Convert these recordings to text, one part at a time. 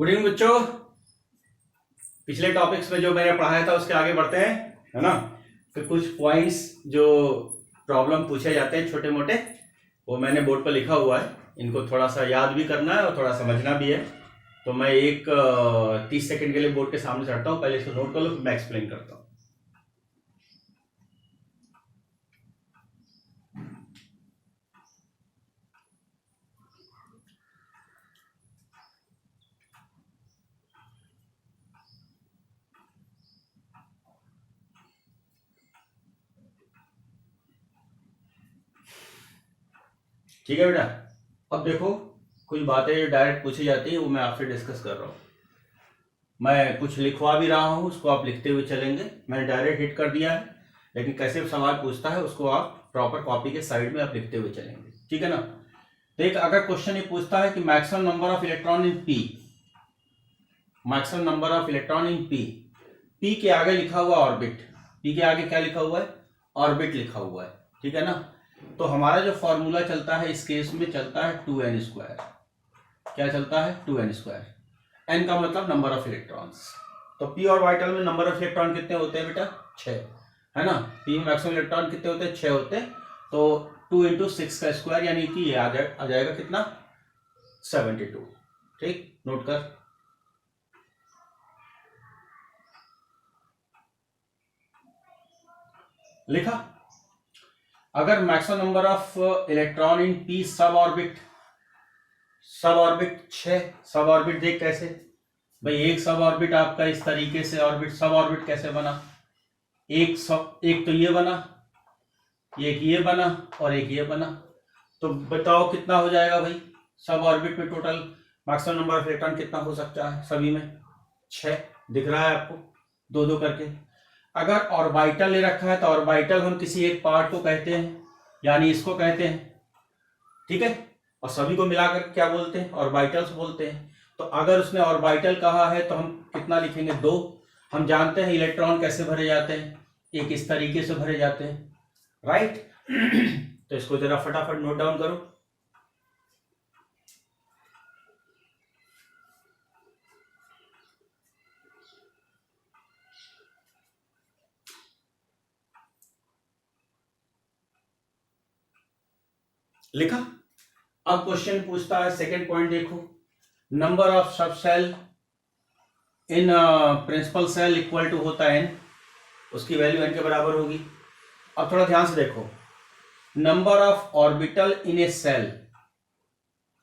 Good evening बच्चों। पिछले topics में जो मैंने पढ़ाया था उसके आगे बढ़ते हैं, है ना। फिर कुछ पॉइंट्स जो प्रॉब्लम पूछे जाते हैं छोटे मोटे, वो मैंने बोर्ड पर लिखा हुआ है। इनको थोड़ा सा याद भी करना है और थोड़ा समझना भी है। तो मैं एक 30 सेकंड के लिए बोर्ड के सामने चढ़ता हूँ, पहले इसको नोट कर लो, फिर मैं एक्सप्लेन करता हूँ। ठीक है बेटा, अब देखो कुछ बातें जो डायरेक्ट पूछी जाती है वो मैं आपसे डिस्कस कर रहा हूँ। मैं कुछ लिखवा भी रहा हूँ, उसको आप लिखते हुए चलेंगे। मैंने डायरेक्ट हिट कर दिया है, लेकिन कैसे सवाल पूछता है उसको आप प्रॉपर कॉपी के साइड में आप लिखते हुए चलेंगे, ठीक है ना। तो एक अगर क्वेश्चन ये पूछता है कि maximum number of electron in P, maximum number of electron in P, P के आगे लिखा हुआ ऑर्बिट, पी के आगे क्या लिखा हुआ है, ऑर्बिट लिखा हुआ है, ठीक है ना। तो हमारा जो फॉर्मूला चलता है इस केस में चलता है 2n²। क्या चलता है? 2n²। n का मतलब नंबर ऑफ इलेक्ट्रॉन्स। तो p ऑर्बिटल में नंबर ऑफ इलेक्ट्रॉन कितने होते हैं बेटा? 6, है ना। p में मैक्सिमम इलेक्ट्रॉन कितने होते हैं? 6 होते हैं। तो 2 × 6 का स्क्वायर, यानी कि ये आ जाएगा कितना? 72। ठीक, नोट कर। लिखा। अगर maximum number of electron in p सब ऑर्बिट 6, सब ऑर्बिट देख कैसे भाई, एक सब ऑर्बिट आपका इस तरीके से ऑर्बिट, सब ऑर्बिट कैसे बना? एक तो ये बना, एक ये बना और एक ये बना। तो बताओ कितना हो जाएगा भाई सब ऑर्बिट में total maximum number of electron कितना हो सकता है सभी में? 6 दिख रहा है आपको, 2 करके। अगर ऑर्बिटल ले रखा है तो ऑर्बिटल हम किसी एक पार्ट को कहते हैं, यानी इसको कहते हैं, ठीक है। और सभी को मिलाकर क्या बोलते हैं? ऑर्बिटल्स बोलते हैं। तो अगर उसने ऑर्बिटल कहा है तो हम कितना लिखेंगे? 2। हम जानते हैं इलेक्ट्रॉन कैसे भरे जाते हैं, एक इस तरीके से भरे जाते हैं, राइट। तो इसको जरा फटाफट नोट डाउन करो। लिखा। अब क्वेश्चन पूछता है, सेकंड पॉइंट देखो, number of subshell in principal shell equal to होता है n, उसकी वैल्यू n के बराबर होगी। अब थोड़ा ध्यान से देखो, number of orbital in a shell,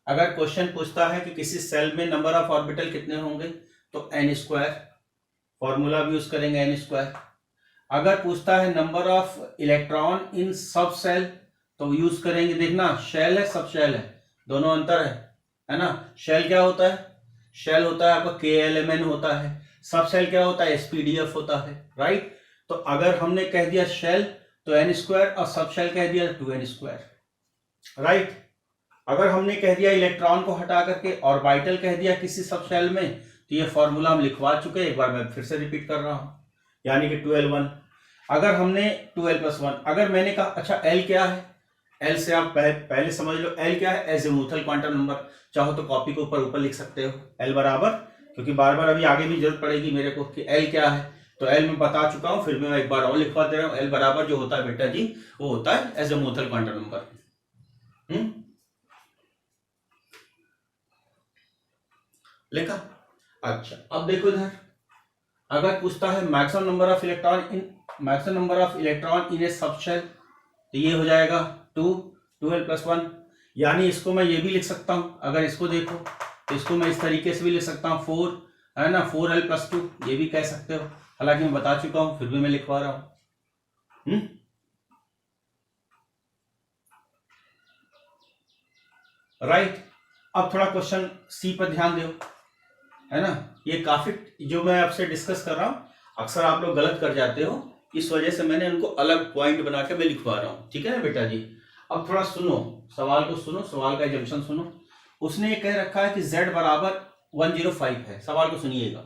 अगर क्वेश्चन पूछता है कि किसी सेल में नंबर ऑफ ऑर्बिटल कितने होंगे तो n², फॉर्मूला भी यूज करेंगे n²। अगर पूछता है नंबर ऑफ इलेक्ट्रॉन इन सब सेल तो यूज करेंगे, देखना शेल है सब शेल है, दोनों अंतर है ना। शेल क्या होता है? शेल होता है आपका KLMN होता है, सब सेल क्या होता है? SPDF होता है, राइट। तो अगर हमने कह दिया शेल तो n² और सब शेल कह दिया 2n², राइट। अगर हमने कह दिया इलेक्ट्रॉन को हटा करके ऑर्बिटल कह दिया किसी सब शेल में, तो ये फॉर्मूला हम लिखवा चुके हैं, एक बार मैं फिर से रिपीट कर रहा हूं, यानी कि 2l1। अगर हमने 2l+1, अगर मैंने कहा अच्छा l क्या है, L से आप पहले समझ लो L क्या है, एजिमुथल क्वांटम नंबर। चाहो तो कॉपी के ऊपर लिख सकते हो L बराबर, क्योंकि बार बार अभी आगे भी जरूरत पड़ेगी मेरे को कि L क्या है। तो L मैं बता चुका हूं, फिर मैं एक बार और लिखवा दे रहा हूं। L बराबर जो होता है बेटा जी, वो होता है एजिमुथल क्वांटम नंबर। लिखा। अच्छा, अब देखो इधर, अगर पूछता है maximum number of electron in a subshell, तो ये हो जाएगा 2l+1, यानी इसको मैं ये भी लिख सकता हूं। अगर इसको देखो तो इसको मैं इस तरीके से भी लिख सकता हूं, 4 है ना, 4l+2, ये भी कह सकते हो। हालांकि मैं बता चुका हूं, फिर भी मैं लिखवा रहा हूं। राइट। अब थोड़ा क्वेश्चन सी पर ध्यान दो, है ना। ये काफी जो मैं आपसे डिस्कस कर रहा हूं, अक्सर आप लोग गलत कर जाते हो, इस वजह से मैंने उनको अलग पॉइंट बना के मैं लिखवा रहा हूं, ठीक है ना बेटा जी। अब थोड़ा सुनो सवाल को, सुनो सवाल का एग्जाम्पशन सुनो। उसने ये कह रखा है कि z बराबर 105 है, सवाल को सुनिएगा।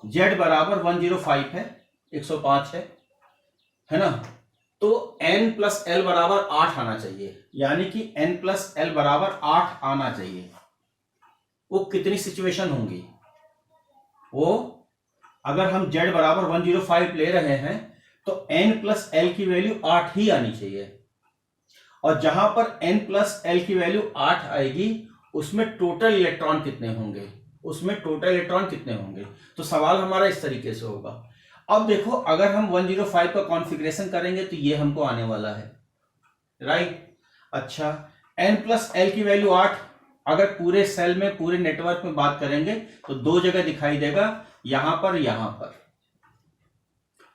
z बराबर 105 है, 105 है ना। तो n+l बराबर 8 आना चाहिए, यानी कि n+l बराबर 8 आना चाहिए। वो कितनी सिचुएशन होंगी? वो अगर हम z बराबर 105 ले रहे हैं तो n प्लस एल की वैल्यू 8 ही आनी चाहिए, और जहां पर n प्लस एल की वैल्यू 8 आएगी उसमें टोटल इलेक्ट्रॉन कितने होंगे, उसमें टोटल इलेक्ट्रॉन कितने होंगे। तो सवाल हमारा इस तरीके से होगा। अब देखो अगर हम 105 का कॉन्फ़िगरेशन करेंगे तो ये हमको आने वाला है, राइट। अच्छा, n प्लस एल की वैल्यू 8, अगर पूरे सेल में पूरे नेटवर्क में बात करेंगे तो दो जगह दिखाई देगा, यहां पर,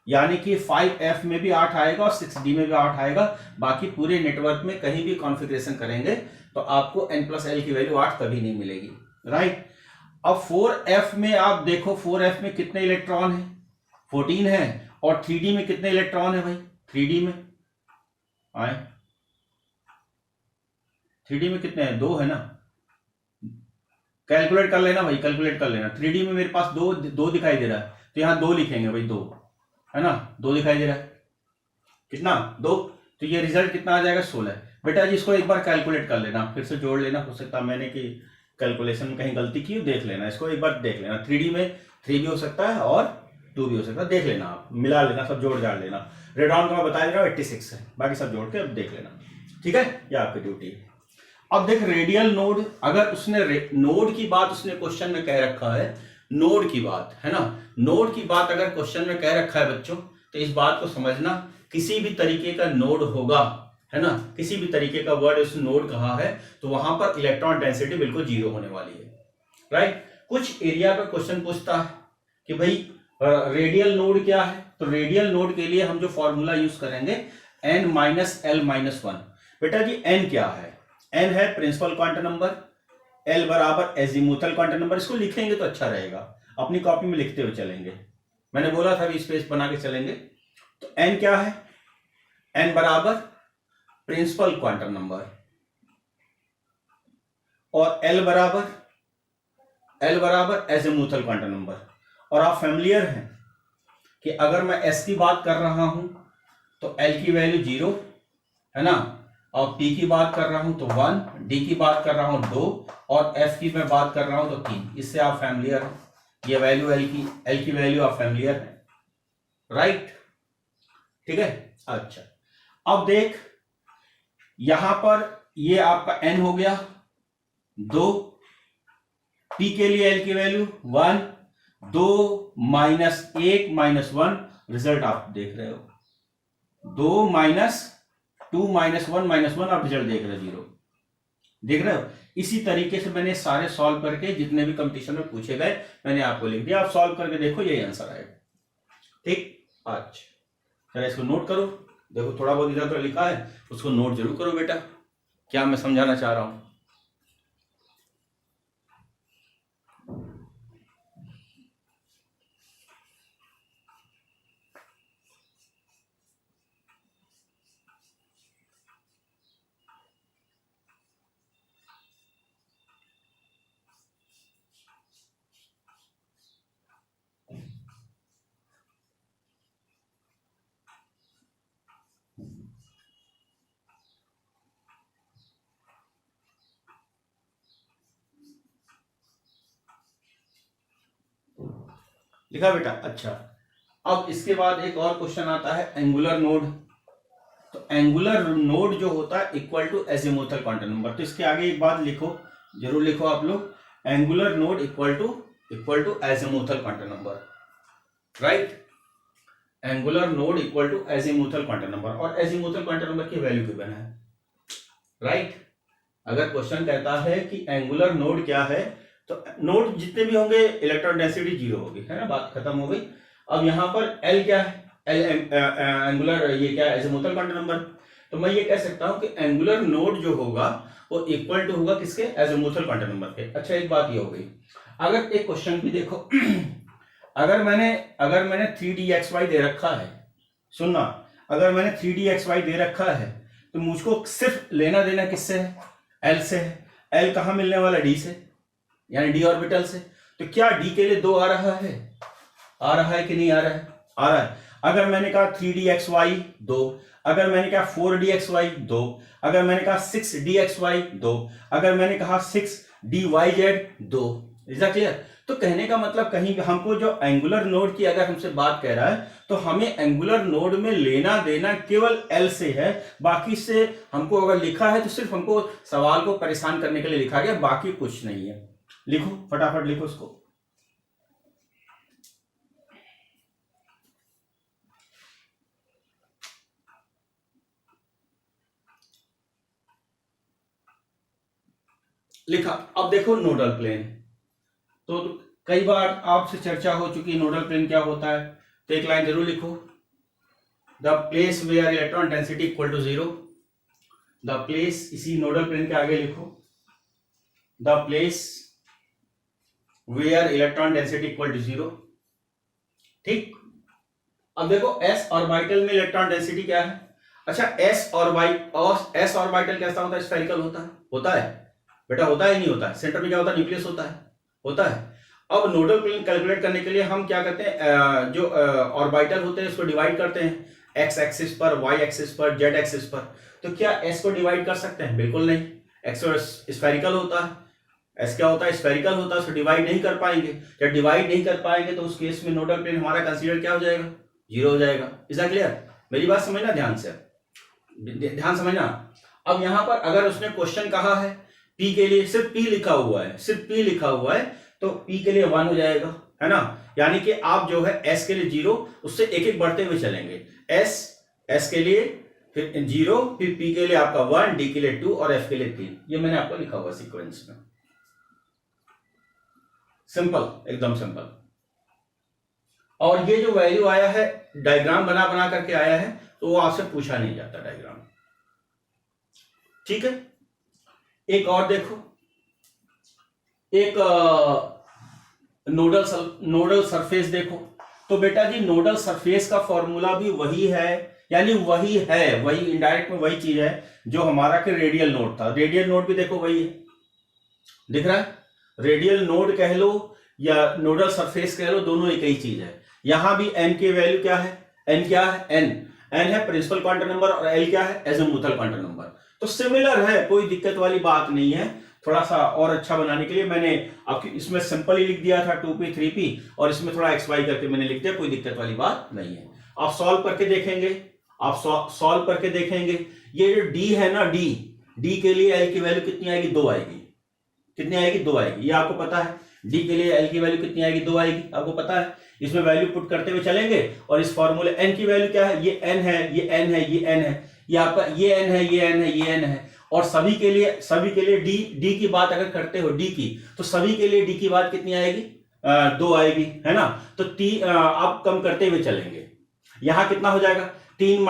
यानी कि 5F में भी 8 आएगा और 6D में भी 8 आएगा। बाकी पूरे नेटवर्क में कहीं भी कॉन्फ़िगरेशन करेंगे तो आपको n प्लस एल की वैल्यू 8 कभी नहीं मिलेगी, राइट। अब 4F में आप देखो, 4F में कितने इलेक्ट्रॉन है, 14 है, और 3D में कितने इलेक्ट्रॉन है भाई, 3D में आए, 3D में कितने हैं, 2 है ना, कैलकुलेट कर लेना भाई, कैलकुलेट कर लेना। 3D में मेरे पास दो दिखाई दे रहा है, तो यहां 2 लिखेंगे भाई, 2 है ना, 2 दिखाई दे रहा है, कितना 2, तो ये रिजल्ट कितना आ जाएगा 16। बेटा जी इसको एक बार कैलकुलेट कर लेना, फिर से जोड़ लेना, हो सकता है मैंने कि कैलकुलेशन में कहीं गलती की, देख लेना, इसको एक बार देख लेना। 3D में 3 भी हो सकता है और 2 भी हो सकता है, देख लेना, आप मिला लेना, सब जोड़ जाड़ लेना। रेडॉन का मैं बता दे रहा हूँ 86 है, बाकी सब जोड़ के अब देख लेना, ठीक है, ये आपकी ड्यूटी है। अब देख रेडियल नोड, अगर उसने नोड की बात उसने क्वेश्चन में कह रखा है, नोड की बात है ना, नोड की बात अगर क्वेश्चन में कह रखा है बच्चों, तो इस बात को समझना, किसी भी तरीके का नोड होगा, है ना, किसी भी तरीके का वर्ड उस नोड कहा है तो वहां पर इलेक्ट्रॉन डेंसिटी बिल्कुल 0 होने वाली है, राइट। कुछ एरिया का क्वेश्चन पूछता है कि भाई रेडियल नोड क्या है, तो रेडियल नोड के लिए हम जो फॉर्मूला यूज करेंगे n माइनस एल माइनस 1। बेटा जी n क्या है, n है प्रिंसिपल क्वांटम नंबर, l बराबर एजीमुथल क्वांटम नंबर। इसको लिखेंगे तो अच्छा रहेगा, अपनी कॉपी में लिखते हुए चलेंगे, मैंने बोला था भी स्पेस बना के चलेंगे। तो n क्या है, n बराबर प्रिंसिपल क्वांटम नंबर, और l बराबर एजीमुथल क्वांटम नंबर। और आप फैमिलियर हैं कि अगर मैं s की बात कर रहा हूं तो l की वैल्यू 0 है ना, और p की बात कर रहा हूं तो 1, d की बात कर रहा हूं 2, और f की मैं बात कर रहा हूं तो 3। इससे आप फैमिलियर हैं, ये वैल्यू l की वैल्यू आप फैमिलियर हैं, राइट, ठीक है। अच्छा, अब देख यहां पर ये आपका n हो गया 2, p के लिए l की वैल्यू 1, 2 माइनस 1 माइनस 1, रिजल्ट आप देख रहे हो, 2 माइनस 2 माइनस 1 माइनस 1, आप रिजल्ट देख रहे हो 0, देख रहे हो। इसी तरीके से मैंने सारे सॉल्व करके जितने भी कंपटीशन में पूछे गए मैंने आपको लिख दिया, आप सॉल्व करके देखो यही आंसर आएगा, ठीक। अच्छा चलो इसको नोट करो, देखो थोड़ा बहुत इधर तो लिखा है, उसको नोट जरूर करो बेटा, क्या मैं समझाना चाह रहा हूं। लिखा बेटा, अच्छा। अब इसके बाद एक और क्वेश्चन आता है एंगुलर नोड। तो एंगुलर नोड जो होता है equal to azimuthal quantum number. तो इसके आगे एक बात लिखो, जरूर लिखो आप लोग, angular node equal to azimuthal quantum number, right. Angular node equal to azimuthal quantum number, और एजीमुथल क्वांटम नंबर की वैल्यू कितनी है, राइट। अगर क्वेश्चन कहता है कि एंगुलर नोड क्या है, तो नोड जितने भी होंगे इलेक्ट्रॉन डेंसिटी 0 होगी, है ना, बात खत्म हो गई। अब यहां पर L क्या है, एंगुलर ये क्या है, एजीमुथल क्वांटम नंबर। तो मैं ये कह सकता हूं कि एंगुलर नोड जो होगा वो इक्वल टू होगा किसके, एजीमुथल क्वांटम नंबर के। अच्छा एक बात ये हो गई, अगर एक क्वेश्चन भी देखो अगर मैंने 3dxy दे रखा है, सुनना, अगर मैंने 3dxy दे रखा है तो मुझको सिर्फ लेना देना किससे है, L से है। L कहां मिलने वाला, D से, यानी d ऑर्बिटल से। तो क्या d के लिए 2 आ रहा है कि नहीं आ रहा है, आ रहा है। अगर मैंने कहा 3dxy 2, अगर मैंने कहा 4dxy 2, अगर मैंने कहा 6dxy 2, अगर मैंने कहा 6dyz 2, इज दैट क्लियर। तो कहने का मतलब कहीं हमको जो एंगुलर नोड की अगर हमसे बात कह रहा है तो हमें एंगुलर नोड में लेना देना केवल एल से है, बाकी से हमको अगर लिखा है तो सिर्फ हमको सवाल को परेशान करने के लिए लिखा गया, बाकी कुछ नहीं है। लिखो फटाफट लिखो उसको। लिखा। अब देखो नोडल प्लेन, तो कई बार आपसे चर्चा हो चुकी नोडल प्लेन क्या होता है, तो एक लाइन जरूर लिखो, the place where electron density equal to 0, the place, इसी नोडल प्लेन के आगे लिखो, the place where electron density equal to 0। ठीक। अब देखो एस ऑर्बिटल में इलेक्ट्रॉन डेंसिटी क्या है। अच्छा, एस ऑर्बिटल कैसा होता है? स्फेरिकल होता है। होता है बेटा, होता है नहीं होता है? सेंटर में क्या होता है? न्यूक्लियस होता है। होता है। अब नोडल प्लेन कैलकुलेट करने के लिए हम क्या करते हैं, जो ऑर्बिटल होते हैं उसको डिवाइड करते हैं एक्स एक्सिस पर, वाई एक्सिस पर, जेड एक्सिस पर। तो क्या एस को डिवाइड कर सकते हैं? बिल्कुल नहीं। एक्स स्फेरिकल होता है, एस क्या होता है? स्फेरिकल होता है, उसको डिवाइड नहीं कर पाएंगे। जब डिवाइड नहीं कर पाएंगे तो उस केस में नोडल प्लेन हमारा कंसीडर क्या हो जाएगा? 0 हो जाएगा। Is that clear? मेरी बात समझना ध्यान से, ध्यान समझना। अब यहां पर अगर उसने क्वेश्चन कहा है P के लिए, सिर्फ P लिखा हुआ है, सिर्फ P लिखा हुआ है, तो P के लिए 1 हो जाएगा, है ना। यानी कि आप जो है S के लिए 0, उससे एक एक बढ़ते हुए चलेंगे। S के लिए फिर 0, फिर P के लिए आपका 1, D के लिए 2 और F के लिए 3। ये मैंने आपको लिखा हुआ सीक्वेंस में। सिंपल, एकदम सिंपल। और ये जो वैल्यू आया है, डायग्राम बना बना करके आया है, तो वो आपसे पूछा नहीं जाता डायग्राम। ठीक है। एक और देखो, एक नोडल सरफेस देखो। तो बेटा जी नोडल सरफेस का फॉर्मूला भी वही है, यानी वही इनडायरेक्ट में वही चीज है जो हमारा के रेडियल नोड था। रेडियल नोड भी देखो वही है, दिख रहा है? रेडियल नोड कह लो या नोडल सरफेस कह लो, दोनों एक ही चीज है। यहां भी n की वैल्यू क्या है? n क्या है? n है प्रिंसिपल क्वांटम नंबर और l क्या है? Azimuthal quantum number. तो सिमिलर है, कोई दिक्कत वाली बात नहीं है। थोड़ा सा और अच्छा बनाने के लिए मैंने आपकी इसमें सिंपल ही लिख दिया था 2p 3p, और इसमें थोड़ा xy करके मैंने लिख दिया, कोई दिक्कत वाली बात नहीं है। आप सॉल्व करके देखेंगे, सॉल्व करके देखेंगे। ये जो d है ना, d के लिए l की वैल्यू कितनी आएगी? 2 आएगी। कितनी आएगी? 2 आएगी। ये आपको पता है। d के लिए l की वैल्यू कितनी आएगी? 2 आएगी, आपको पता है। इसमें वैल्यू पुट करते हुए चलेंगे, और इस फॉर्मूले n की वैल्यू क्या है? ये n है, ये n है, ये n है, ये आपका ये n है, ये n है, ये n है। और सभी के लिए d की बात अगर करते हो, d की, तो सभी के लिए d की बात कितनी आएगी? 2 आएगी, है ना। तो आप कम करते हुए चलेंगे। यहां कितना हो जाएगा? 3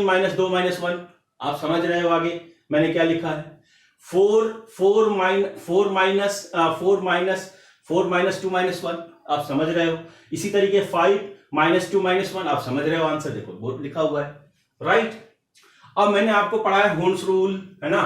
माइनस 2 माइनस 1। आप समझ रहे हो आगे मैंने क्या लिखा है? 4 माइनस 2 माइनस 1। आप समझ रहे हो? इसी तरीके 5 माइनस 2 माइनस 1। आप समझ रहे हो? आंसर देखो बोर्ड लिखा हुआ है, राइट। अब मैंने आपको पढ़ाया होन्स रूल, है ना,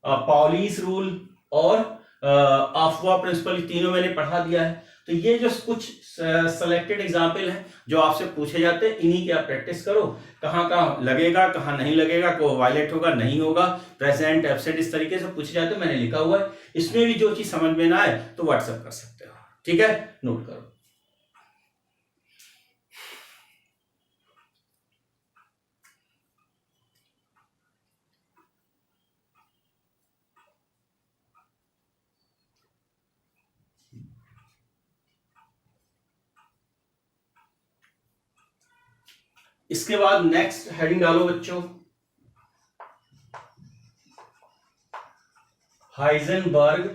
पाउलीस रूल और अफवा प्रिंसिपल, तीनों मैंने पढ़ा दिया है। तो ये जो कुछ सेलेक्टेड एग्जाम्पल हैं जो आपसे पूछे जाते हैं, इन्हीं की आप प्रैक्टिस करो। कहाँ कहाँ लगेगा, कहाँ नहीं लगेगा, को वायलेट होगा, नहीं होगा, प्रेजेंट एब्सेंट, इस तरीके से पूछे जाते हैं, मैंने लिखा हुआ है। इसमें भी जो चीज समझ में ना आए तो व्हाट्सएप कर सकते हो, ठीक है, नोट करो। इसके बाद नेक्स्ट हेडिंग डालो बच्चों, Heisenberg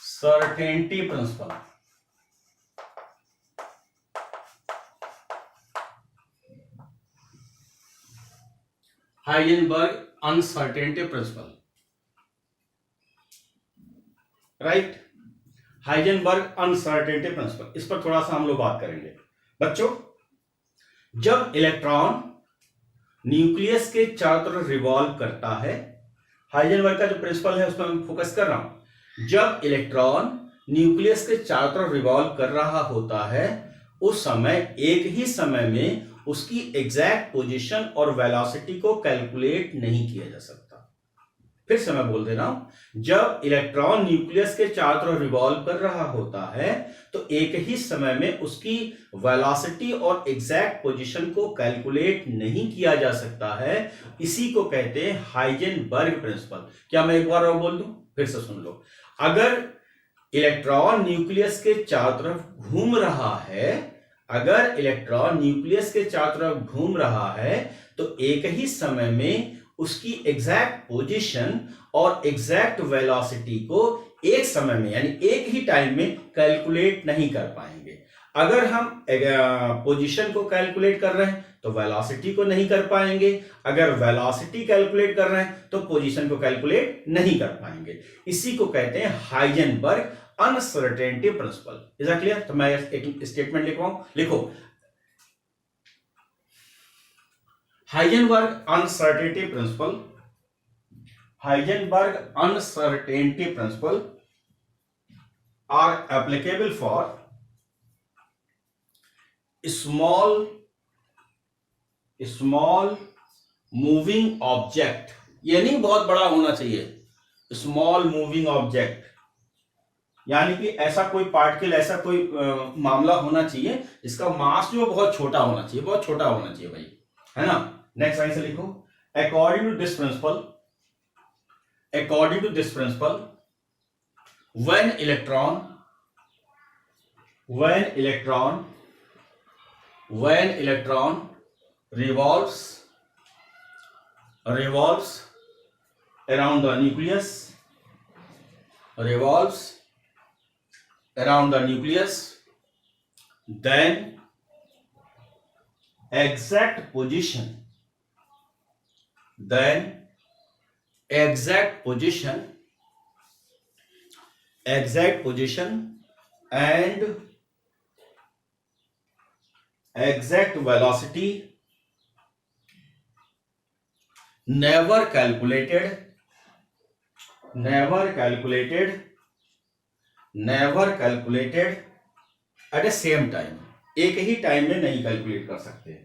certainty principle. Heisenberg uncertainty principle, right. Heisenberg uncertainty principle, इस पर थोड़ा सा हम लोग बात करेंगे बच्चों। जब इलेक्ट्रॉन न्यूक्लियस के चारों तरफ रिवॉल्व करता है, हाइजेनबर्ग का जो प्रिंसिपल है उस पर मैं फोकस कर रहा हूं। जब इलेक्ट्रॉन न्यूक्लियस के चारों तरफ रिवॉल्व कर रहा होता है, उस समय एक ही समय में उसकी एग्जैक्ट पोजीशन और वेलोसिटी को कैलकुलेट नहीं किया जा सकता। फिर से मैं बोल दे रहा हूं, जब इलेक्ट्रॉन न्यूक्लियस के चारों तरफ रिवॉल्व कर रहा होता है तो एक ही समय में उसकी वेलोसिटी और एग्जैक्ट पोजीशन को कैलकुलेट नहीं किया जा सकता है। इसी को कहते हैं हाइजेनबर्ग प्रिंसिपल। क्या मैं एक बार और बोल दूं? फिर से सुन लो। अगर इलेक्ट्रॉन न्यूक्लियस के चारों तरफ घूम रहा है, अगर इलेक्ट्रॉन न्यूक्लियस के चारों तरफ घूम रहा है तो एक ही समय में उसकी एग्जैक्ट पोजीशन और एग्जैक्ट वेलोसिटी को एक समय में यानी एक ही टाइम में कैलकुलेट नहीं कर पाएंगे। अगर हम पोजीशन को कैलकुलेट कर रहे हैं तो वेलोसिटी को नहीं कर पाएंगे, अगर वेलोसिटी कैलकुलेट कर रहे हैं तो पोजीशन को कैलकुलेट नहीं कर पाएंगे। इसी को कहते हैं Heisenberg uncertainty principal. Is that clear? तो मैं एक स्टेटमेंट लिखवाऊं, लिखो Heisenberg uncertainty principle. Heisenberg uncertainty principle are applicable for small moving object। ये नहीं बहुत बड़ा होना चाहिए, स्मॉल मूविंग ऑब्जेक्ट, यानी कि ऐसा कोई पार्टिकल, ऐसा कोई मामला होना चाहिए जिसका मास जो बहुत छोटा होना चाहिए, बहुत छोटा होना चाहिए भाई, है ना। नेक्स्ट लाइन से लिखो, according to this principle, when electron revolves around the nucleus, then exact position and exact velocity never calculated at the same time। एक ही टाइम में नहीं कैलकुलेट कर सकते,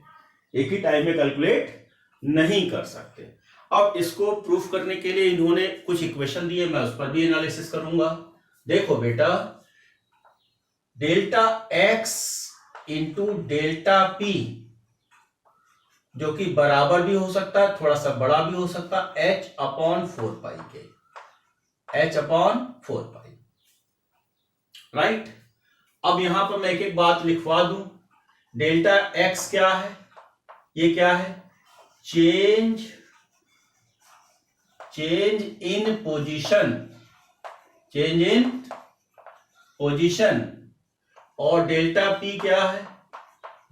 एक ही टाइम में कैलकुलेट नहीं कर सकते। अब इसको प्रूफ करने के लिए इन्होंने कुछ इक्वेशन दिए, मैं उस पर भी एनालिसिस करूंगा। देखो बेटा, delta x into delta P, जो कि बराबर भी हो सकता है, थोड़ा सा बड़ा भी हो सकता है, h/4 के, h/4, राइट। अब यहां पर मैं एक एक बात लिखवा दूं। डेल्टा एक्स क्या है? ये क्या है? Change in position. और डेल्टा पी क्या है?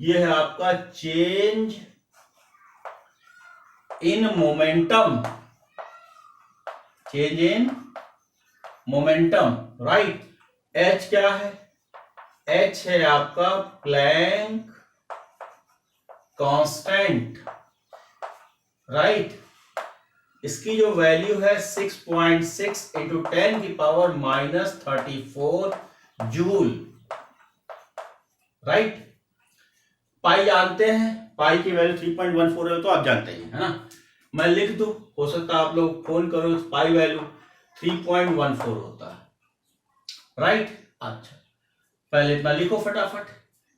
ये है आपका change in momentum, right. H क्या है? एच है आपका प्लैंक कांस्टेंट, राइट। इसकी जो वैल्यू है 6.6 इंटू 10⁻⁻34 जूल, राइट। पाई जानते हैं, पाई की वैल्यू 3.14 है, तो आप जानते हैं, है ना। मैं लिख दूं, हो सकता है आप लोग फोन करो, पाई वैल्यू 3.14 होता है, राइट। अच्छा, पहले इतना लिखो फटाफट।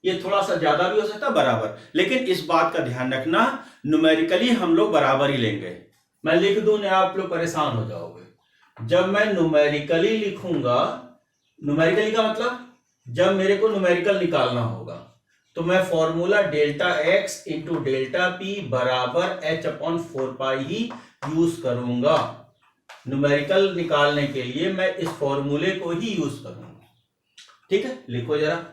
ये थोड़ा सा ज्यादा भी हो सकता है, बराबर, लेकिन इस बात का ध्यान रखना, न्यूमेरिकली हम लोग बराबर ही लेंगे। मैं लिख दूं ना, आप लोग परेशान हो जाओगे। जब मैं न्यूमेरिकली लिखूंगा, न्यूमेरिकली का मतलब जब मेरे को न्यूमेरिकल निकालना होगा, तो मैं formula delta x into delta P बराबर h/4 ही यूज करूंगा। न्यूमेरिकल निकालने के लिए मैं इस फॉर्मूले को ही यूज करूंगा, ठीक है। लिखो जरा,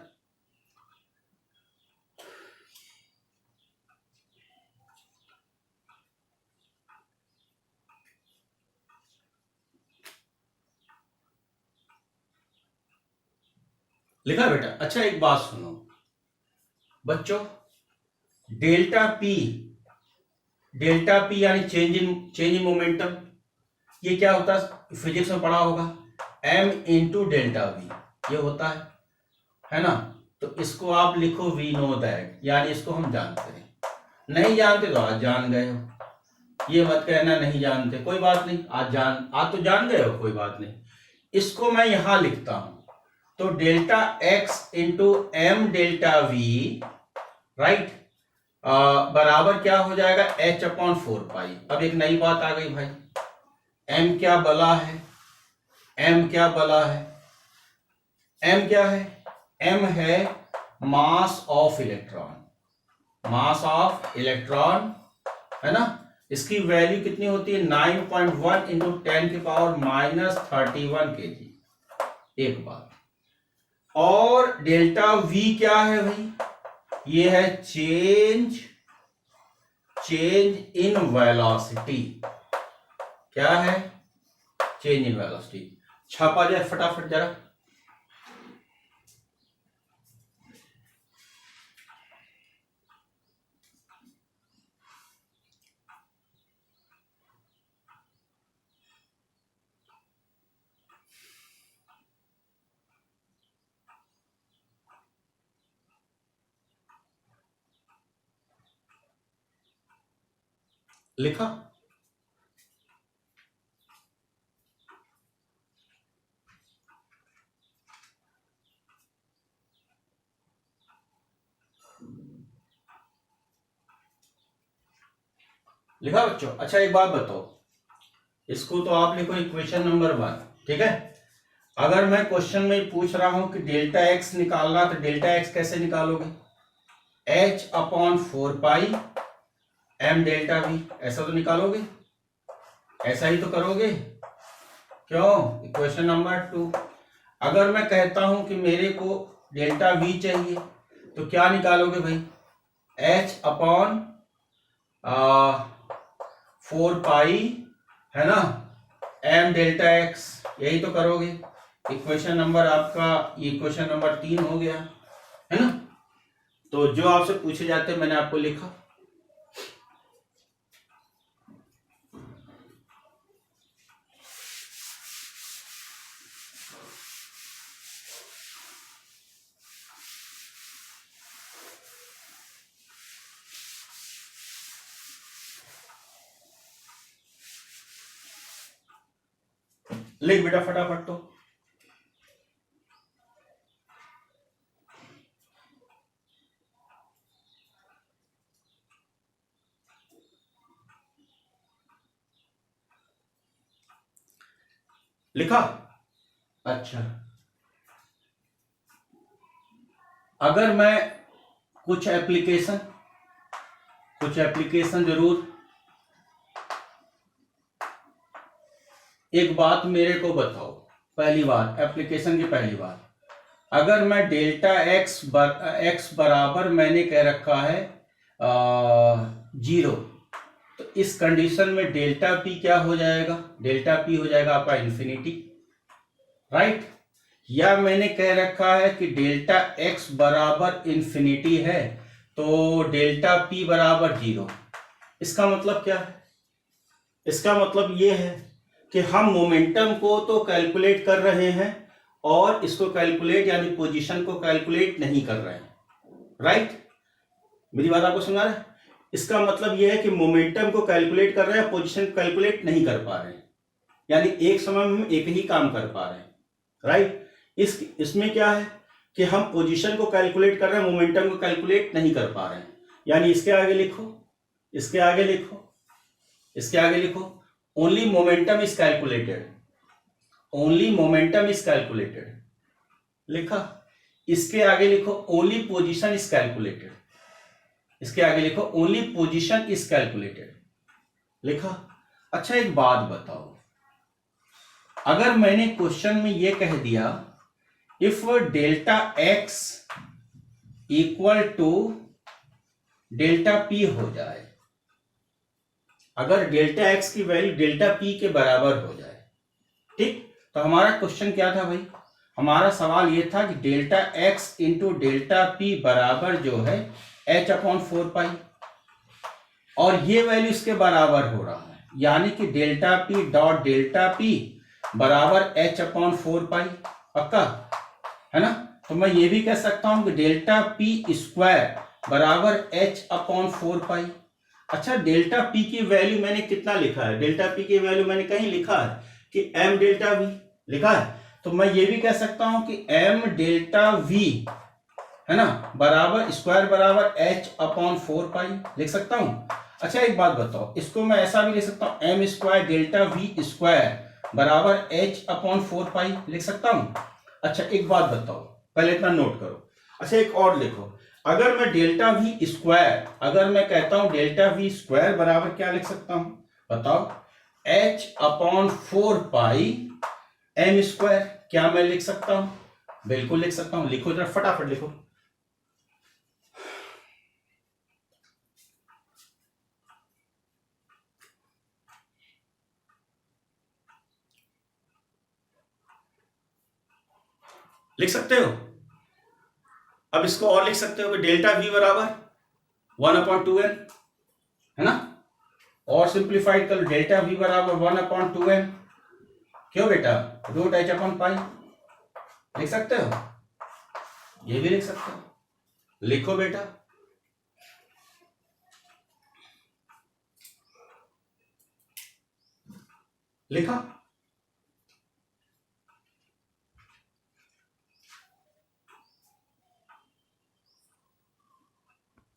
लिखा बेटा? अच्छा, एक बात सुनो बच्चों, डेल्टा पी यानी चेंज इन मोमेंटम, ये क्या होता है? फिजिक्स में पढ़ा होगा, m इंटू डेल्टा वी, ये होता है ना। तो इसको आप लिखो वी नो दैट, यानी इसको हम जानते हैं, नहीं जानते तो आज जान गए हो, ये मत कहना नहीं जानते, कोई बात नहीं, आज तो जान गए हो, कोई बात नहीं। इसको मैं यहां लिखता हूं, तो delta x into m delta v, right, बराबर क्या हो जाएगा, h अपॉन 4 पाई। अब एक नई बात आ गई भाई, m क्या बला है, m क्या बला है, m क्या है, m है mass of electron, mass of electron है ना। इसकी वैल्यू कितनी होती है, 9.1 इंटू 10 की पावर -31 kg, एक बात। और डेल्टा v क्या है भाई, ये है चेंज इन वेलोसिटी, क्या है, चेंज इन वेलोसिटी। छापा जाए फटाफट जरा, लिखा, लिखा बच्चों। अच्छा एक बात बताओ, इसको तो आप लिखो इक्वेशन नंबर 1, ठीक है। अगर मैं क्वेश्चन में पूछ रहा हूं कि डेल्टा एक्स निकालना, तो डेल्टा एक्स कैसे निकालोगे, h upon 4 pi m delta we, ऐसा तो निकालोगे, ऐसा ही तो करोगे, क्यों। इक्वेशन नंबर 2, अगर मैं कहता हूं कि मेरे को डेल्टा वी चाहिए, तो क्या निकालोगे भाई, h अपॉन 4 पाई है ना, m डेल्टा x, यही तो करोगे। इक्वेशन नंबर आपका, इक्वेशन नंबर 3 हो गया है ना। तो जो आपसे पूछे जाते हैं मैंने आपको लिखा। लिख बेटा फटाफट, तो लिखा। अच्छा, अगर मैं कुछ एप्लीकेशन जरूर, एक बात मेरे को बताओ, पहली बात, एप्लीकेशन की पहली बात, अगर मैं डेल्टा एक्स बराबर मैंने कह रखा है 0, तो इस कंडीशन में डेल्टा पी क्या हो जाएगा, डेल्टा पी हो जाएगा आपका इन्फिनिटी, राइट। या मैंने कह रखा है कि डेल्टा एक्स बराबर इन्फिनिटी है, तो डेल्टा पी बराबर 0। इसका मतलब क्या है, इसका मतलब ये है कि हम मोमेंटम को तो कैलकुलेट कर रहे हैं और इसको कैलकुलेट यानी पोजीशन को कैलकुलेट नहीं कर रहे हैं, राइट। मेरी बात आपको समझ आ रहा है। इसका मतलब यह है कि मोमेंटम को कैलकुलेट कर रहे हैं, पोजीशन कैलकुलेट नहीं कर पा रहे हैं, यानी एक समय में हम एक ही काम कर पा रहे हैं, राइट। इसमें क्या है कि हम पोजीशन को कैलकुलेट कर रहे हैं, मोमेंटम को कैलकुलेट नहीं कर पा रहे हैं। यानी इसके आगे लिखो, इसके आगे लिखो, इसके आगे लिखो, only momentum is calculated, only momentum is calculated, लिखा। इसके आगे लिखो ओनली पोजीशन इज कैलकुलेटेड, इसके आगे लिखो ओनली पोजीशन इज कैलकुलेटेड, लिखा। अच्छा एक बात बताओ, अगर मैंने क्वेश्चन में यह कह दिया if delta x equal to delta p हो जाए, अगर डेल्टा एक्स की वैल्यू डेल्टा पी के बराबर हो जाए, ठीक, तो हमारा क्वेश्चन क्या था भाई, हमारा सवाल ये था कि delta x into delta P बराबर जो है h अपॉन 4 पाई, और ये वैल्यू इसके बराबर हो रहा है, यानी कि delta P dot delta P बराबर h अपॉन 4 पाई, पक्का है ना। तो मैं ये भी कह सकता हूं कि डेल्टा पी स्क्वायर बराबर एच अपॉन 4 पाई। अच्छा, डेल्टा पी की वैल्यू मैंने कितना लिखा है? डेल्टा पी की वैल्यू मैंने कहीं लिखा है कि एम डेल्टा वी लिखा है, तो मैं ये भी कह सकता हूं कि एम डेल्टा वी है ना बराबर स्क्वायर बराबर एच अपॉन 4 पाई लिख सकता हूं। अच्छा एक बात बताओ, इसको मैं ऐसा भी लिख सकता हूं, m square delta v square बराबर एच अपॉन 4 पाई लिख सकता हूं। अच्छा एक बात बताओ, पहले इतना नोट करो। अच्छा एक और लिखो, अगर मैं डेल्टा वी स्क्वायर, अगर मैं कहता हूं डेल्टा वी स्क्वायर बराबर क्या लिख सकता हूं बताओ? एच अपॉन 4 पाई एम स्क्वायर। क्या मैं लिख सकता हूं? बिल्कुल लिख सकता हूं। लिखो जरा, फटाफट लिखो। लिख सकते हो? अब इसको और लिख सकते हो कि डेल्टा वी बराबर 1/2m, है ना? और सिंप्लीफाइड कर लो, डेल्टा वी बराबर 1/2m। क्यों बेटा? रूट एच अपॉन पाई लिख सकते हो? ये भी लिख सकते हो। लिखो बेटा। लिखा?